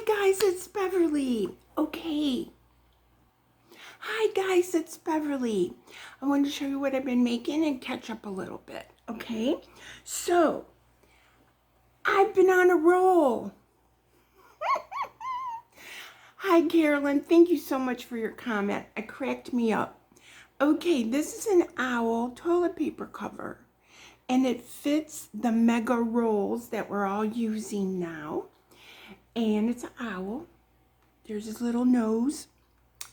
guys, it's Beverly. Okay. Hi guys, it's Beverly. I wanted to show you what I've been making and catch up a little bit. Okay. So, I've been on a roll. Hi Carolyn, thank you so much for your comment. It cracked me up. Okay, this is an owl toilet paper cover. And it fits the mega rolls that we're all using now. And it's an owl. There's his little nose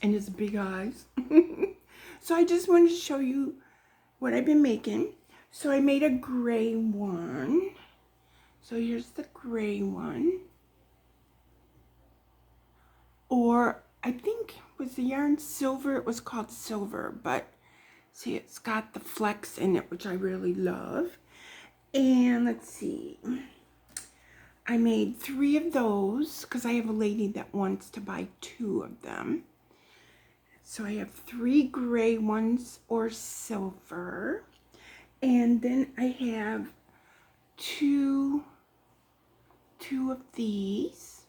and his big eyes. So I just wanted to show you what I've been making. So I made a gray one. So here's the gray one. Or I think was the yarn silver. It was called silver, but see, it's got the flecks in it, which I really love. And let's see. I made 3 of those because I have a lady that wants to buy 2 of them. So I have 3 gray ones or silver. And then I have two of these.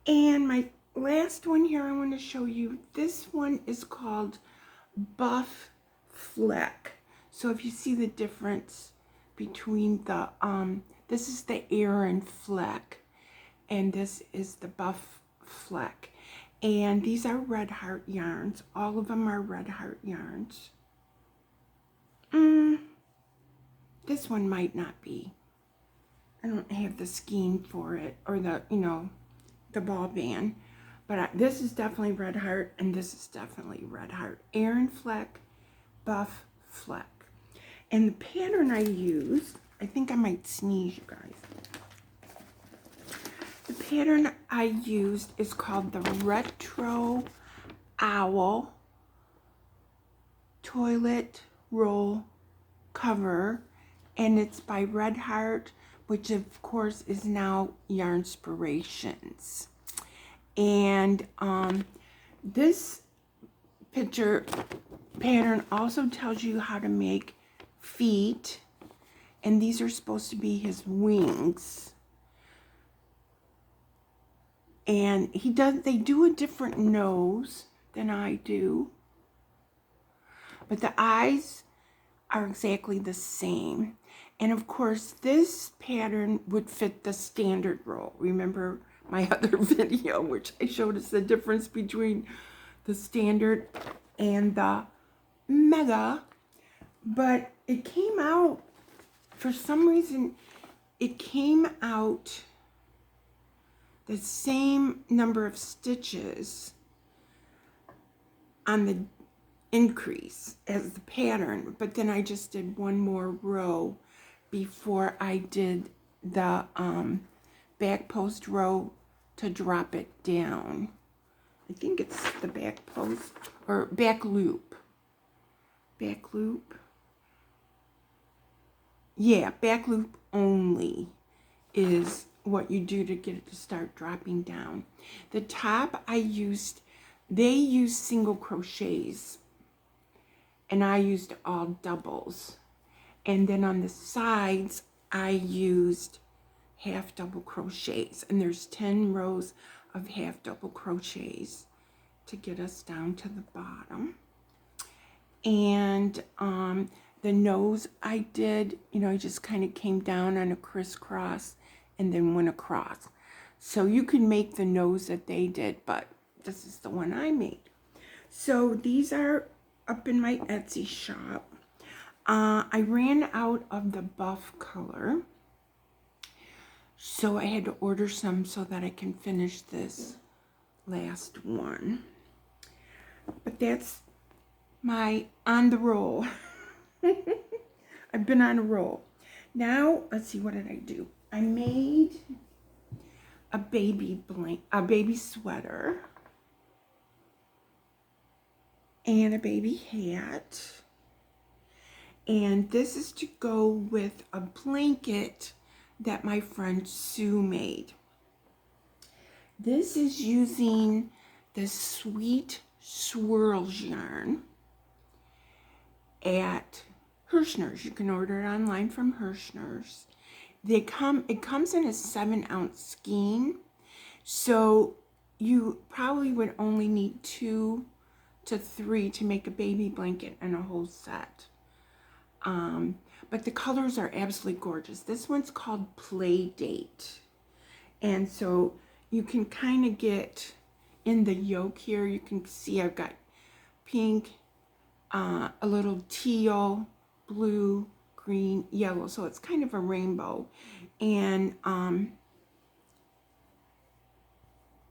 And my last one here I want to show you. This one is called Buff Fleck. So if you see the difference between the, this is the Aran Fleck, and this is the Buff Fleck. And these are Red Heart yarns. All of them are Red Heart yarns. This one might not be. I don't have the skein for it, or the, you know, the ball band. But this is definitely Red Heart, and this is definitely Red Heart. Aran Fleck, Buff Fleck. And the pattern I used, I think I might sneeze, you guys. The pattern I used is called the Retro Owl Toilet Roll Cover, and it's by Red Heart, which of course is now Yarnspirations. And this picture pattern also tells you how to make feet, and these are supposed to be his wings. And they do a different nose than I do, but the eyes are exactly the same. And of course, this pattern would fit the standard roll. Remember my other video, which I showed us the difference between the standard and the mega. But it came out, for some reason, it came out the same number of stitches on the increase as the pattern, but then I just did one more row before I did the back post row to drop it down. I think it's the back post or back loop. Back loop. Yeah, back loop only is what you do to get it to start dropping down. The top they used single crochets, and I used all doubles. And then on the sides, I used half double crochets, and there's 10 rows of half double crochets to get us down to the bottom. And the nose I did, you know, I just kind of came down on a crisscross and then went across. So you can make the nose that they did, but this is the one I made. So these are up in my Etsy shop. I ran out of the buff color, so I had to order some so that I can finish this last one. But that's my on the roll. I've been on a roll. Now, let's see, what did I do? I made a baby sweater and a baby hat. And this is to go with a blanket that my friend Sue made. This is using the Sweet Swirls yarn at Hirschner's. You can order it online from Hirschner's. it comes in a 7-ounce skein. So you probably would only need 2 to 3 to make a baby blanket and a whole set. But the colors are absolutely gorgeous. This one's called Play Date. And so you can kind of get in the yoke here, you can see I've got pink, a little teal, blue, green, yellow. So it's kind of a rainbow. And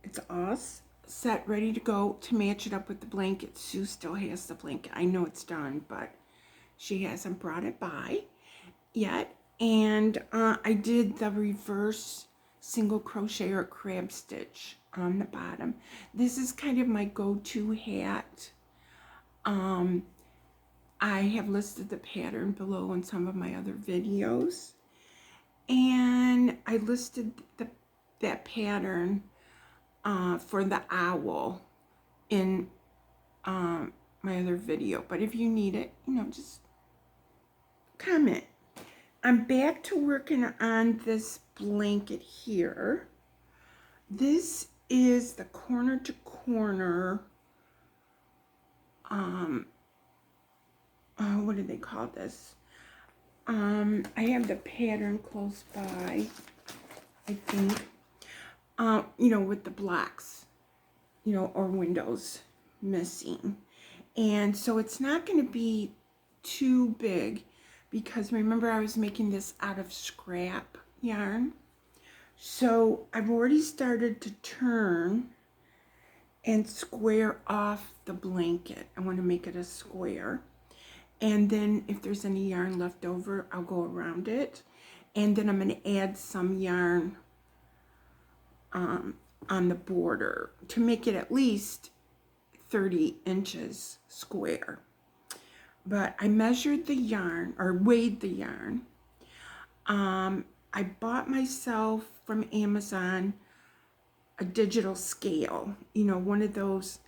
it's all set, ready to go to match it up with the blanket. Sue still has the blanket. I know it's done, but she hasn't brought it by yet. And I did the reverse single crochet or crab stitch on the bottom. This is kind of my go-to hat. I have listed the pattern below in some of my other videos. And I listed that pattern for the owl in my other video. But if you need it, just comment. I'm back to working on this blanket here. This is the corner to corner, what do they call this? I have the pattern close by, I think, with the blocks, or windows missing. And so it's not going to be too big, because remember I was making this out of scrap yarn. So I've already started to turn and square off the blanket. I want to make it a square. And then if there's any yarn left over, I'll go around it. And then I'm going to add some yarn on the border to make it at least 30 inches square. But I measured the yarn, or weighed the yarn. I bought myself from Amazon a digital scale, one of those,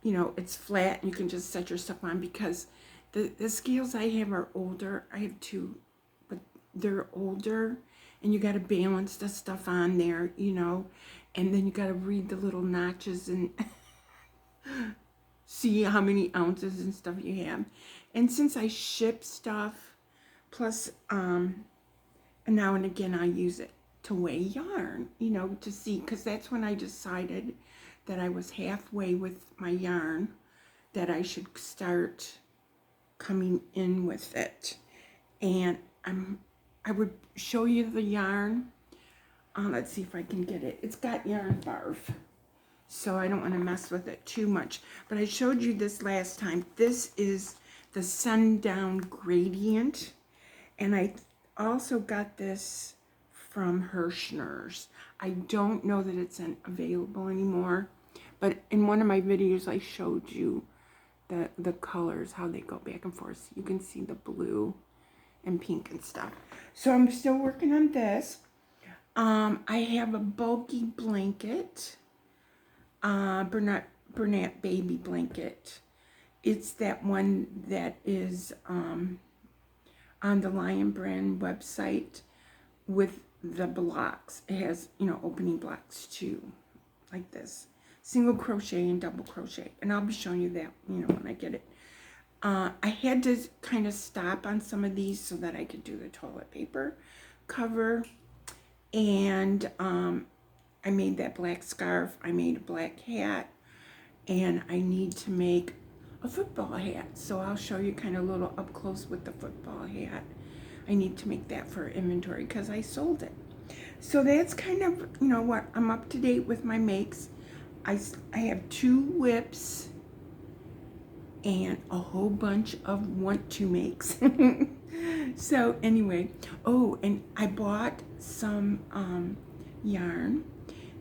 it's flat and you can just set your stuff on, because the scales I have are older. I have 2, but they're older, and you got to balance the stuff on there, and then you got to read the little notches and see how many ounces and stuff you have. And since I ship stuff, plus now and again I use it to weigh yarn, to see, because that's when I decided that I was halfway with my yarn, that I should start coming in with it. And I would show you the yarn. Let's see if I can get it. It's got yarn barf, so I don't want to mess with it too much. But I showed you this last time. This is the Sundown Gradient, and I also got this from Hirschner's. I don't know that it's available anymore, but in one of my videos I showed you the colors, how they go back and forth. You can see the blue and pink and stuff. So I'm still working on this. I have a bulky blanket, Bernat baby blanket. It's that one that is on the Lion Brand website with the blocks. It has, opening blocks too, like this. Single crochet and double crochet. And I'll be showing you that, when I get it. I had to kind of stop on some of these so that I could do the toilet paper cover. And I made that black scarf. I made a black hat. And I need to make a football hat. So I'll show you kind of a little up close with the football hat. I need to make that for inventory because I sold it. So that's kind of, what I'm up to date with my makes. I have 2 whips and a whole bunch of want to makes. So anyway, and I bought some yarn.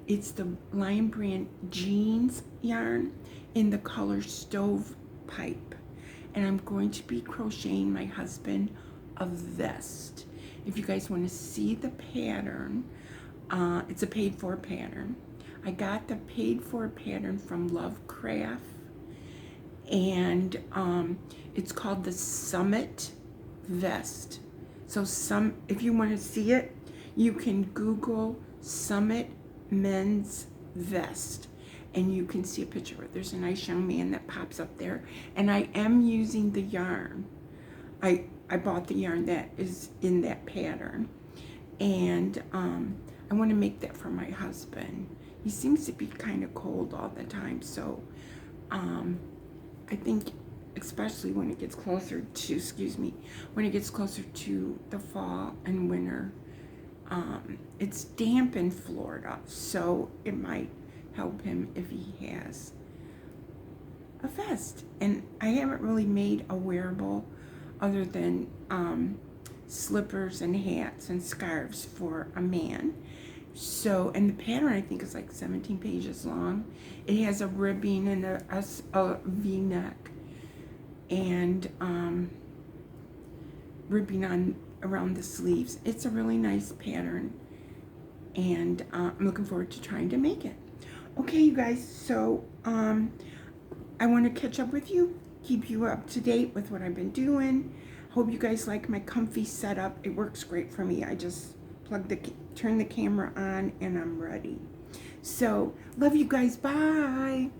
It's the Lion Brand jeans yarn in the color Stovepipe, and I'm going to be crocheting my husband a vest. If you guys want to see the pattern, it's a paid for pattern. I got the paid for pattern from Lovecraft, and it's called the Summit Vest. So if you want to see it, You can Google Summit Men's Vest, and you can see a picture of it. There's a nice young man that pops up there, and I am using the yarn. I bought the yarn that is in that pattern, and I want to make that for my husband. He seems to be kind of cold all the time, so I think especially when it gets closer to, when it gets closer to the fall and winter, it's damp in Florida, so it might help him if he has a vest. And I haven't really made a wearable other than slippers and hats and scarves for a man. So, and the pattern I think is like 17 pages long. It has a ribbing and a V-neck and ribbing around the sleeves. It's a really nice pattern, and I'm looking forward to trying to make it. Okay, you guys, so I want to catch up with you, keep you up to date with what I've been doing. Hope you guys like my comfy setup. It works great for me. I just turn the camera on, and I'm ready. So, love you guys. Bye.